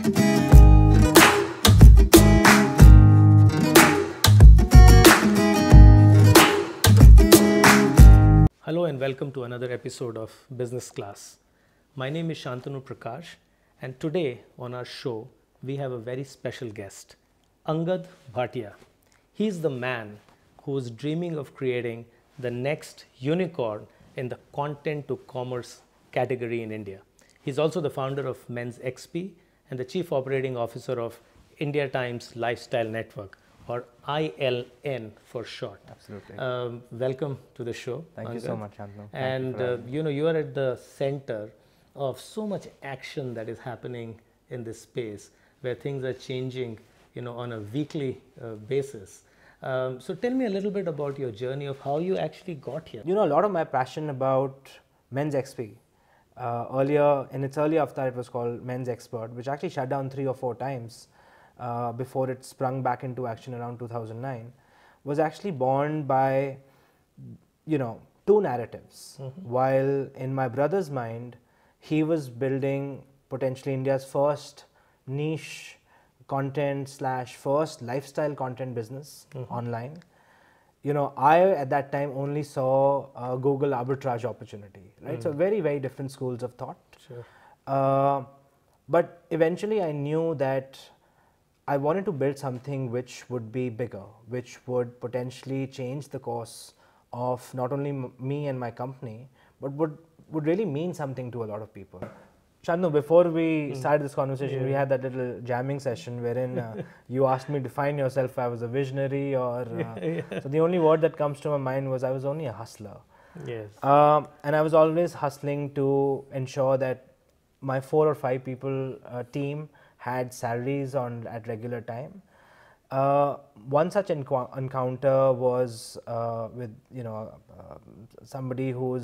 Hello and welcome to another episode of Business Class. My name is Shantanu Prakash, and today on our show we have a very special guest, Angad Bhatia. He's the man who is dreaming of creating the next unicorn in the content to commerce category in India. He's also the founder of MenxXP and the chief operating officer of Indiatimes Lifestyle Network, or ILN for short. Absolutely. Welcome to the show. Thank Angad. you so much, Shantanu. And you are at the center of so much action that is happening in this space, where things are changing, on a weekly basis. So tell me a little bit about your journey of how you actually got here. A lot of my passion about MenxXP. Earlier, in its early avatar, it was called MenxXpert, which actually shut down 3 or 4 times before it sprung back into action around 2009, was actually born by, 2 narratives. While in my brother's mind, he was building potentially India's first niche content / first lifestyle content business online. I at that time only saw a Google arbitrage opportunity, right? So very, very different schools of thought. Sure. But eventually I knew that I wanted to build something which would be bigger, which would potentially change the course of not only me and my company, but would really mean something to a lot of people. Shantanu, before we started this conversation, we had that little jamming session wherein you asked me to define yourself if I was a visionary or... So the only word that comes to my mind was I was only a hustler. Yes. And I was always hustling to ensure that my 4 or 5 people team had salaries at regular time. One such encounter was with somebody who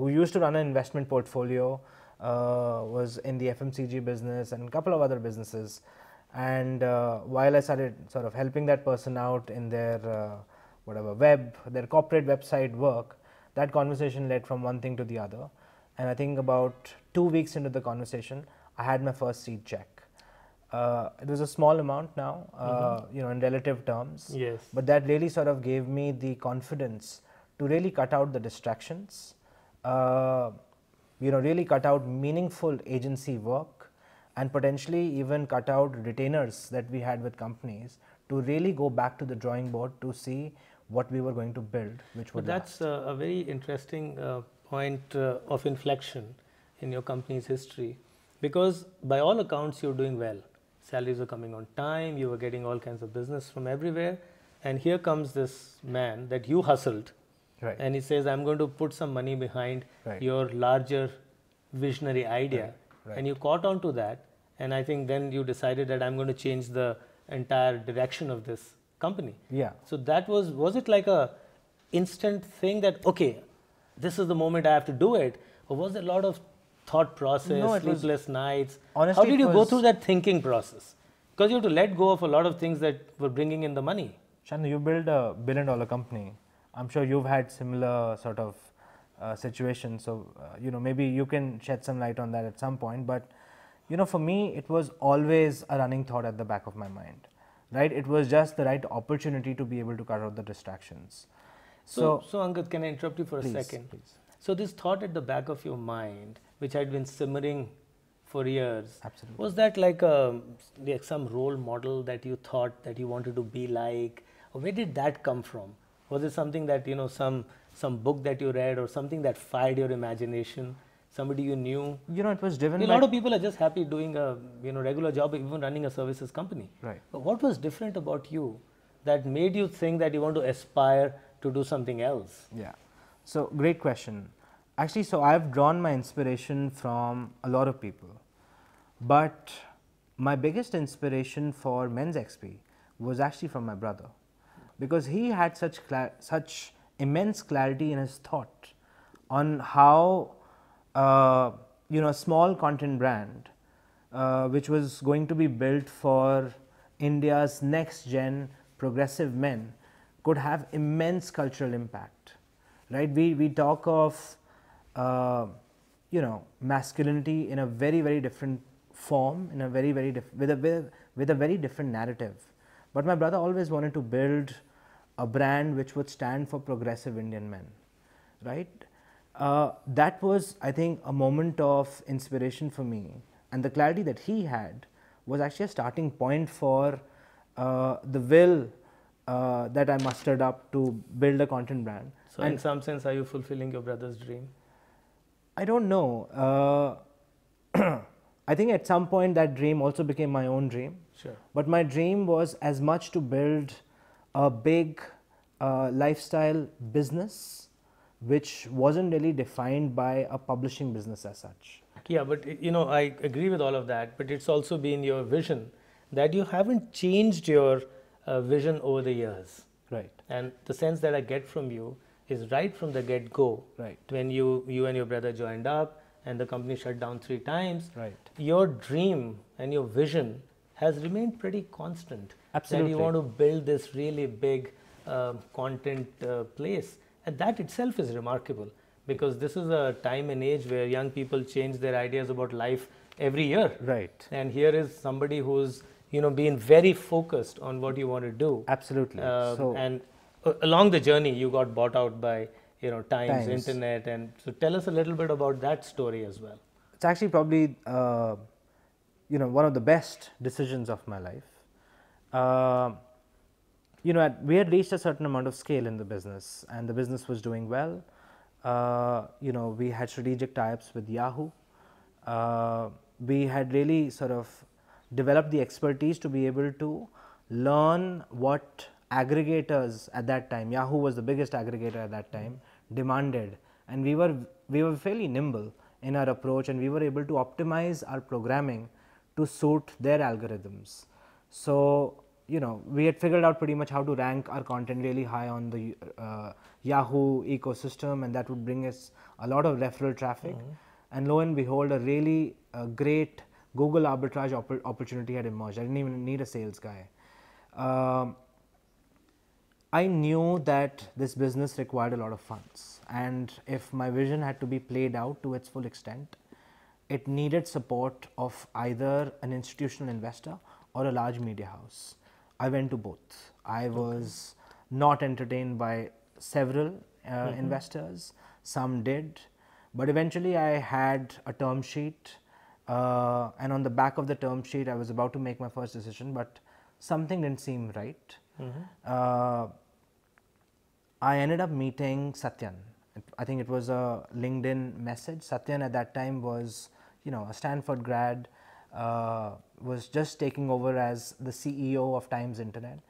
used to run an investment portfolio, was in the FMCG business and a couple of other businesses. And while I started sort of helping that person out in their their corporate website work, that conversation led from one thing to the other. And I think about 2 weeks into the conversation, I had my first seed check. It was a small amount now, in relative terms. Yes. But that really sort of gave me the confidence to really cut out the distractions, really cut out meaningful agency work, and potentially even cut out retainers that we had with companies to really go back to the drawing board to see what we were going to build, which would last. That's a very interesting point of inflection in your company's history, because by all accounts you're doing well. Salaries are coming on time, you were getting all kinds of business from everywhere, and here comes this man that you hustled. Right. And he says, I'm going to put some money behind your larger visionary idea. Right. And you caught on to that. And I think then you decided that I'm going to change the entire direction of this company. Yeah. So that was it like a instant thing that, okay, this is the moment I have to do it? Or was there a lot of thought process, sleepless nights? Honestly, how did you go through that thinking process? Because you have to let go of a lot of things that were bringing in the money. Shantanu, you build a billion-dollar company. I'm sure you've had similar sort of situations. So, maybe you can shed some light on that at some point. But, for me, it was always a running thought at the back of my mind, right? It was just the right opportunity to be able to cut out the distractions. So Angad, can I interrupt you for a second? Please. So this thought at the back of your mind, which had been simmering for years, Absolutely. was that like some role model that you thought that you wanted to be like? Or where did that come from? Was it something that, some book that you read or something that fired your imagination? Somebody you knew? It was driven by... A lot of people are just happy doing a regular job, even running a services company. Right. But what was different about you that made you think that you want to aspire to do something else? Yeah. So, great question. Actually, so I've drawn my inspiration from a lot of people. But my biggest inspiration for MenxXP was actually from my brother, because he had such immense clarity in his thought on how a small content brand, which was going to be built for India's next gen progressive men, could have immense cultural impact, right? We talk of masculinity in a very, very different form, in a very, very with a very different narrative. But my brother always wanted to build a brand which would stand for progressive Indian men, right? That was, I think, a moment of inspiration for me, and the clarity that he had was actually a starting point for the will that I mustered up to build a content brand. So in some sense, are you fulfilling your brother's dream? I don't know. I think at some point that dream also became my own dream. Sure. But my dream was as much to build a big lifestyle business which wasn't really defined by a publishing business as such. Yeah, but I agree with all of that, but it's also been your vision that you haven't changed your vision over the years. Right. And the sense that I get from you is right from the get-go. Right. When you and your brother joined up and the company shut down 3 times, right, your dream and your vision has remained pretty constant. Absolutely. That you want to build this really big content place. And that itself is remarkable, because this is a time and age where young people change their ideas about life every year. Right. And here is somebody who's being very focused on what you want to do. Absolutely. And along the journey, you got bought out by Times, Internet, and so tell us a little bit about that story as well. It's actually probably one of the best decisions of my life. We had reached a certain amount of scale in the business, and the business was doing well. We had strategic tie-ups with Yahoo. We had really sort of developed the expertise to be able to learn what aggregators at that time, Yahoo was the biggest aggregator at that time, demanded, and we were fairly nimble in our approach, and we were able to optimize our programming to suit their algorithms. So we had figured out pretty much how to rank our content really high on the Yahoo ecosystem, and that would bring us a lot of referral traffic. And lo and behold, a really great Google arbitrage opportunity had emerged. I didn't even need a sales guy. I knew that this business required a lot of funds, and if my vision had to be played out to its full extent, it needed support of either an institutional investor or a large media house. I went to both. I was not entertained by several investors, some did, but eventually I had a term sheet, and on the back of the term sheet I was about to make my first decision, but something didn't seem right. I ended up meeting Satyan. I think it was a LinkedIn message. Satyan at that time was a Stanford grad, was just taking over as the CEO of Times Internet.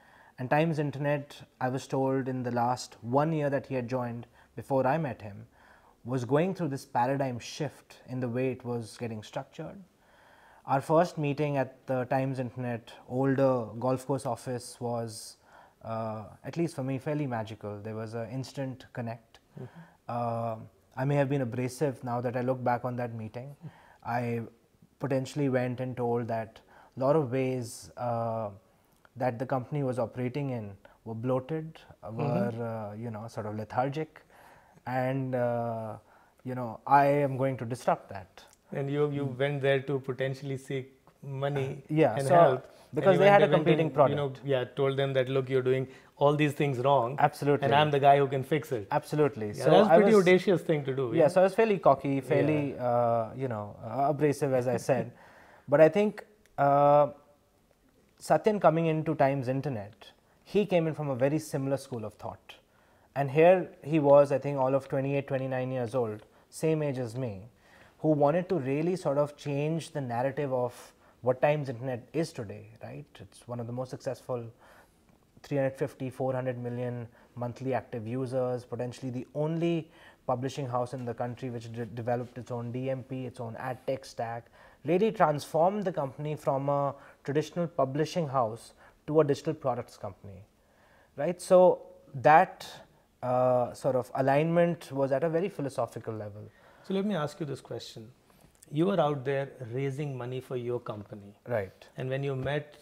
And Times Internet, I was told in the last 1 year that he had joined, before I met him, was going through this paradigm shift in the way it was getting structured. Our first meeting at the Times Internet older golf course office was, at least for me, fairly magical. There was an instant connect. I may have been abrasive now that I look back on that meeting. I potentially went and told that a lot of ways that the company was operating in were bloated, were sort of lethargic, and I am going to disrupt that. And you went there to potentially seek money and so help, because they had a competing product. Told them that, look, you're doing all these things wrong. Absolutely. And I'm the guy who can fix it. Absolutely. Yeah, so that's a pretty audacious thing to do. Yeah, so I was fairly cocky, fairly abrasive, as I said. But I think Satyan coming into Times Internet, he came in from a very similar school of thought. And here he was, I think, all of 28, 29 years old, same age as me, who wanted to really sort of change the narrative of what Times Internet is today, right? It's one of the most successful, 350, 400 million monthly active users, potentially the only publishing house in the country which developed its own DMP, its own ad tech stack, really transformed the company from a traditional publishing house to a digital products company, right? So that sort of alignment was at a very philosophical level. So let me ask you this question. You were out there raising money for your company. Right. And when you met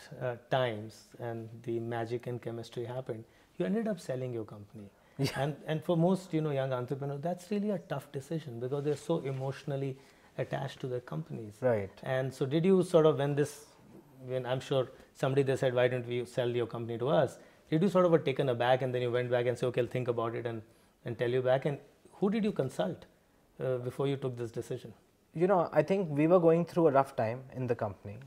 Times and the magic and chemistry happened, you ended up selling your company. And for most, young entrepreneurs, that's really a tough decision because they're so emotionally attached to their companies. Right. And so did you sort of, when I'm sure somebody they said, why don't we sell your company to us? Did you sort of were taken aback and then you went back and say, okay, I'll think about it and tell you back? And who did you consult before you took this decision? I think we were going through a rough time in the company.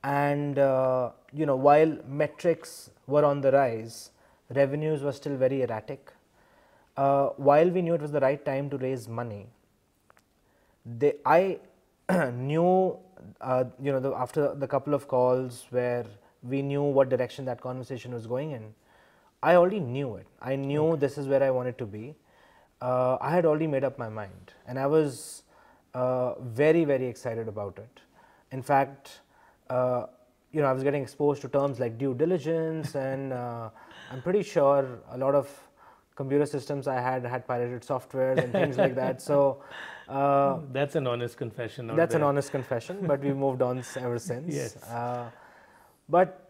And, while metrics were on the rise, revenues were still very erratic. While we knew it was the right time to raise money, I knew, after the couple of calls where we knew what direction that conversation was going in, I already knew it. I knew this is where I wanted to be. I had already made up my mind, and I was very, very excited about it. In fact, I was getting exposed to terms like due diligence, and I'm pretty sure a lot of computer systems I had pirated softwares and things like that. So that's an honest confession. That's an honest confession, but we moved on ever since. Yes. But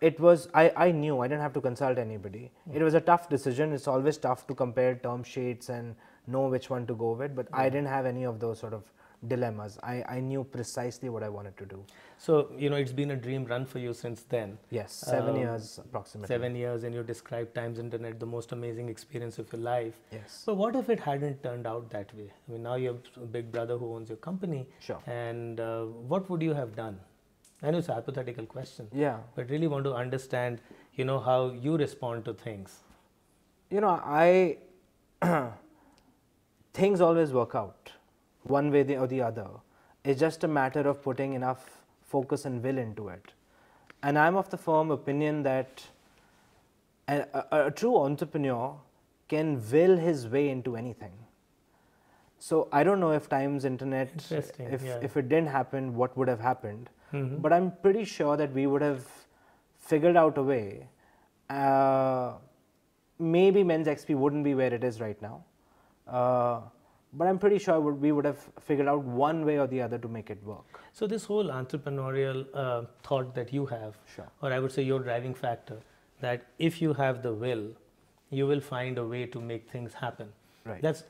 it was, I knew I didn't have to consult anybody. It was a tough decision. It's always tough to compare term sheets and know which one to go with, but I didn't have any of those sort of dilemmas. I knew precisely what I wanted to do. So, it's been a dream run for you since then. Yes, 7 years approximately. 7 years, and you described Times Internet, the most amazing experience of your life. Yes. So what if it hadn't turned out that way? I mean, now you have a big brother who owns your company. Sure. And what would you have done? I know it's a hypothetical question. Yeah. But really want to understand, how you respond to things. Things always work out one way or the other. It's just a matter of putting enough focus and will into it. And I'm of the firm opinion that a true entrepreneur can will his way into anything. So I don't know if Times Internet, if it didn't happen, what would have happened. But I'm pretty sure that we would have figured out a way. Maybe MenxXP wouldn't be where it is right now. But I'm pretty sure we would have figured out one way or the other to make it work. So this whole entrepreneurial thought that you have, or I would say your driving factor, that if you have the will, you will find a way to make things happen. Right. That's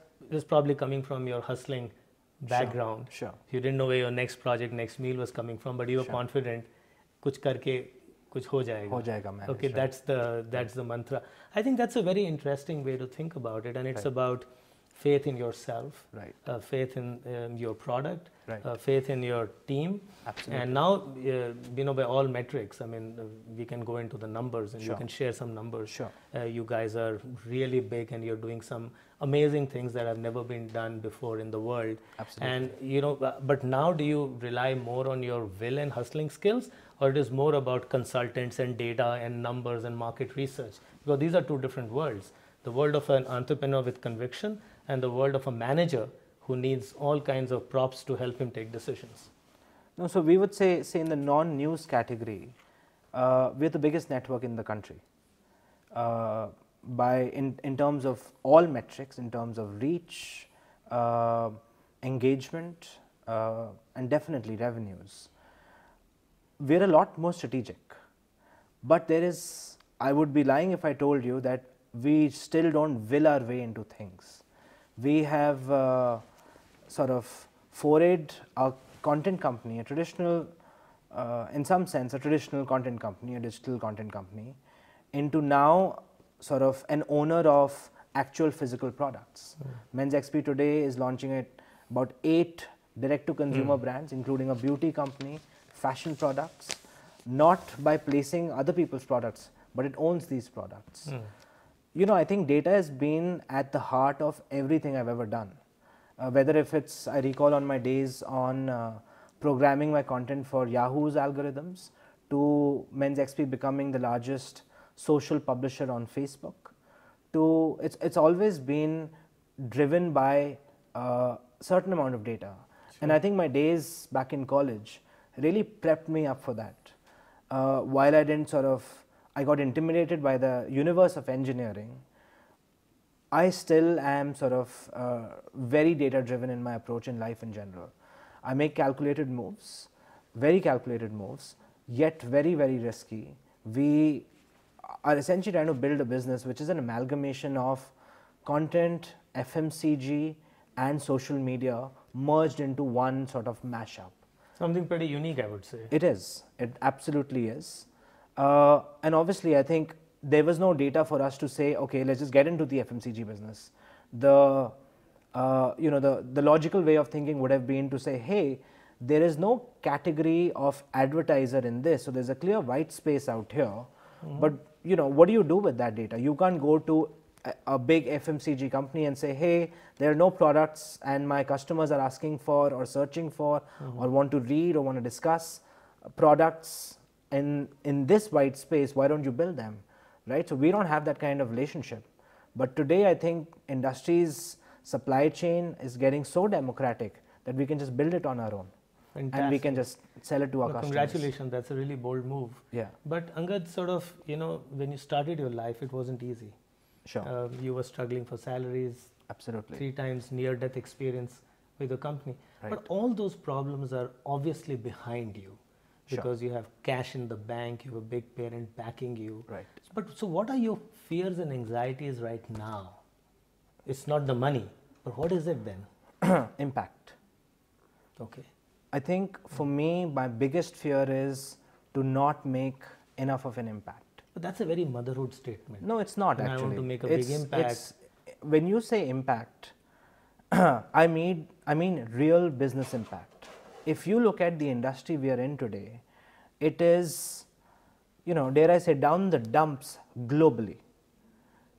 probably coming from your hustling background. Sure. You didn't know where your next project, next meal was coming from, but you were confident, kuch karke kuch ho jayega. Ho jayega, man. Okay, that's the mantra. I think that's a very interesting way to think about it, and it's about faith in yourself, faith in your product, faith in your team. Absolutely. And now, by all metrics, I mean, we can go into the numbers and you can share some numbers. Sure. You guys are really big and you're doing some amazing things that have never been done before in the world. Absolutely. And, but now do you rely more on your will and hustling skills, or it is more about consultants and data and numbers and market research? Because these are two different worlds. The world of an entrepreneur with conviction and the world of a manager who needs all kinds of props to help him take decisions. No, so we would say in the non-news category, we're the biggest network in the country. In terms of all metrics, in terms of reach, engagement, and definitely revenues. We're a lot more strategic. But I would be lying if I told you that we still don't will our way into things. We have sort of forayed our content company, a traditional, in some sense, a traditional content company, a digital content company, into now sort of an owner of actual physical products. MenxXP today is launching about 8 direct-to-consumer brands, including a beauty company, fashion products, not by placing other people's products, but it owns these products. I think data has been at the heart of everything I've ever done. Whether if it's, I recall on my days on programming my content for Yahoo's algorithms, to MenxXP becoming the largest social publisher on Facebook, to it's always been driven by a certain amount of data. And I think my days back in college really prepped me up for that. While I got intimidated by the universe of engineering, I still am sort of very data driven in my approach in life in general. I make calculated moves, very calculated moves, yet very, very risky. are essentially trying to build a business which is an amalgamation of content, FMCG, and social media merged into one sort of mashup. Something pretty unique, I would say. It is. It absolutely is. And obviously, I think there was no data for us to say, okay, let's just get into the FMCG business. The logical way of thinking would have been to say, hey, there is no category of advertiser in this, so there's a clear white space out here. But what do you do with that data? You can't go to a big FMCG company and say, hey, there are no products and my customers are asking for or searching for or want to read or want to discuss products in this white space. Why don't you build them, right? So we don't have that kind of relationship. But today I think industry's supply chain is getting so democratic that we can just build it on our own. Fantastic. And we can just sell it to our customers. Congratulations, that's a really bold move. Yeah. But Angad, sort of, when you started your life, it wasn't easy. Sure. You were struggling for salaries. Absolutely. 3 times near-death experience with the company. Right. But all those problems are obviously behind you because you have cash in the bank, you have a big parent backing you. Right. But so what are your fears and anxieties right now? It's not the money, but what is it then? Impact. Okay. I think for me, my biggest fear is to not make enough of an impact. But that's a very motherhood statement. No, it's not actually. I want to make a big impact. When you say impact, I mean real business impact. If you look at the industry we are in today, it is, dare I say, down the dumps globally,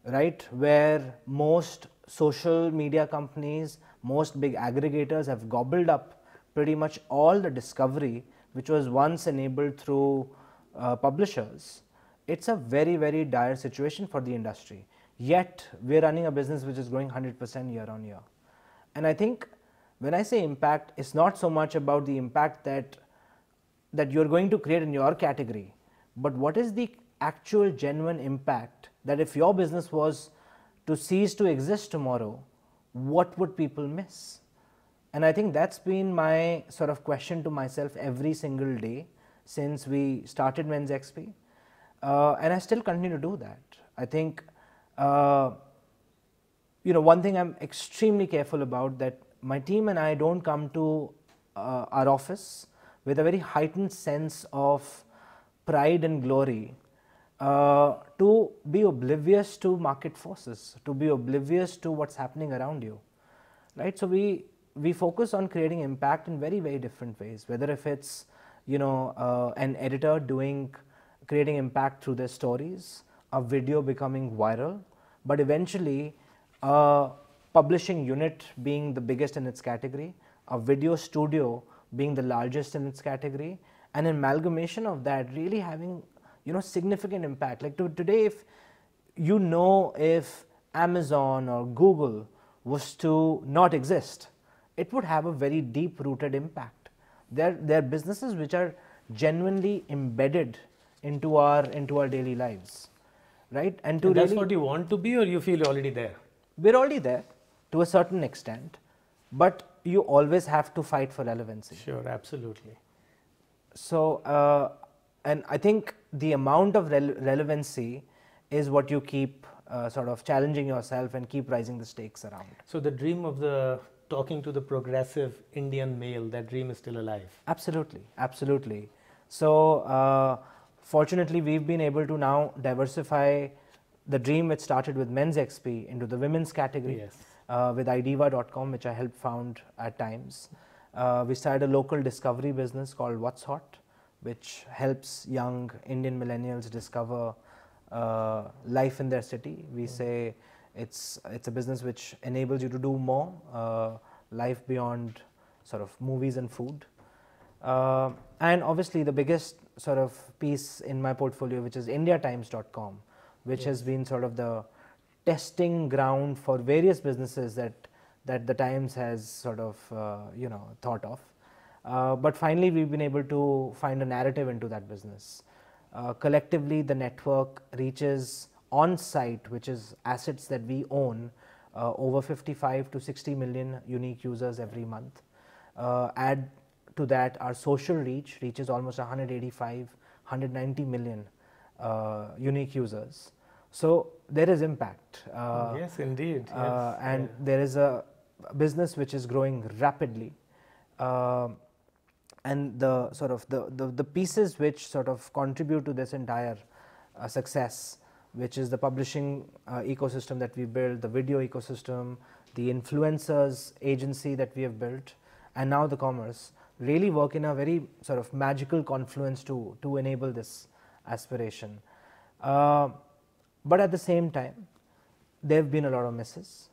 right? Where most social media companies, most big aggregators have gobbled up pretty much all the discovery which was once enabled through publishers. It's a very, very dire situation for the industry. Yet, we're running a business which is growing 100% year on year. And I think when I say impact, it's not so much about the impact that you're going to create in your category, but what is the actual genuine impact that if your business was to cease to exist tomorrow, what would people miss? And I think that's been my sort of question to myself every single day since we started MenxXP. And I still continue to do that. I think, one thing I'm extremely careful about, that my team and I don't come to our office with a very heightened sense of pride and glory to be oblivious to market forces, to be oblivious to what's happening around you, right? So we focus on creating impact in very, very different ways, whether if it's, an editor creating impact through their stories, a video becoming viral, but eventually a publishing unit being the biggest in its category, a video studio being the largest in its category, and an amalgamation of that really having, significant impact. Like today, if Amazon or Google was to not exist, it would have a very deep-rooted impact. They're businesses which are genuinely embedded into our daily lives, right? And that's what you want to be, or you feel you're already there? We're already there to a certain extent, but you always have to fight for relevancy. Sure, absolutely. So, and I think the amount of relevancy is what you keep sort of challenging yourself and keep rising the stakes around. So the dream of talking to the progressive Indian male, that dream is still alive? Absolutely, absolutely. So fortunately, we've been able to now diversify the dream which started with MenxXP into the women's category. Yes. With iDiva.com, which I helped found at times. We started a local discovery business called WhatsHot, which helps young Indian millennials discover life in their city. We say it's a business which enables you to do more, life beyond sort of movies and food. And obviously the biggest sort of piece in my portfolio, which is Indiatimes.com, which has been sort of the testing ground for various businesses that the Times has sort of thought of. But finally, we've been able to find a narrative into that business. Collectively, the network reaches on-site, which is assets that we own, over 55 to 60 million unique users every month. Add to that, our social reach reaches almost 185, 190 million unique users. So there is impact. Yes, indeed. And there is a business which is growing rapidly. And the sort of the pieces which sort of contribute to this entire success, which is the publishing ecosystem that we built, the video ecosystem, the influencers agency that we have built, and now the commerce, really work in a very sort of magical confluence to enable this aspiration. But at the same time, there have been a lot of misses.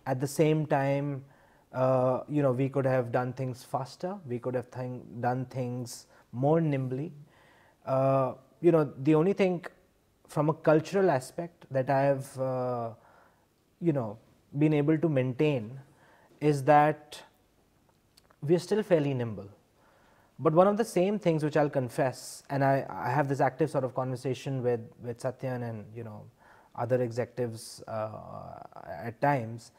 At the same time, we could have done things faster. We could have done things more nimbly. The only thing from a cultural aspect that I have, been able to maintain is that we are still fairly nimble. But one of the same things which I'll confess, and I have this active sort of conversation with Satyan and other executives at times,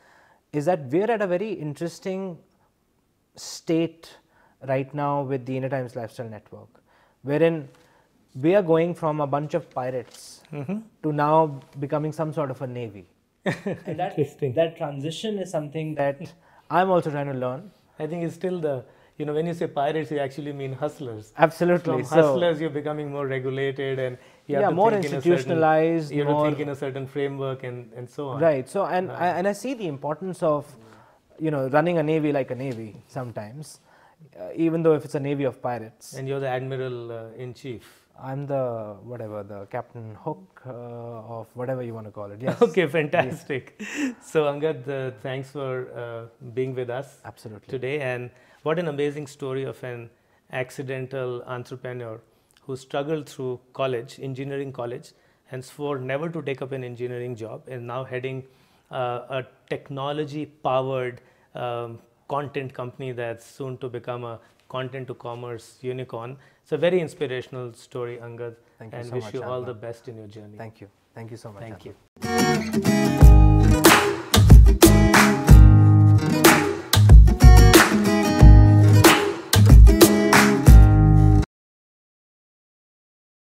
is that we're at a very interesting state right now with the Indiatimes Lifestyle Network, wherein we are going from a bunch of pirates to now becoming some sort of a navy. And that transition is something that I'm also trying to learn. I think it's still the, when you say pirates, you actually mean hustlers. Absolutely. From hustlers, you're becoming more regulated and you have to more think institutionalized. You have to think in a certain framework and so on. Right. So, and I see the importance of, running a navy like a navy sometimes, even though if it's a navy of pirates. And you're the admiral in chief. I'm the Captain Hook of whatever you want to call it. Yes. Okay, fantastic. Yeah. So Angad, thanks for being with us today. And what an amazing story of an accidental entrepreneur who struggled through college, engineering college, and swore never to take up an engineering job, and now heading a technology-powered content company that's soon to become a content to commerce unicorn. It's a very inspirational story, Angad. Thank you and so wish much, you all Angad. the best in your journey. Thank you. Thank you so much. Thank Angad. you.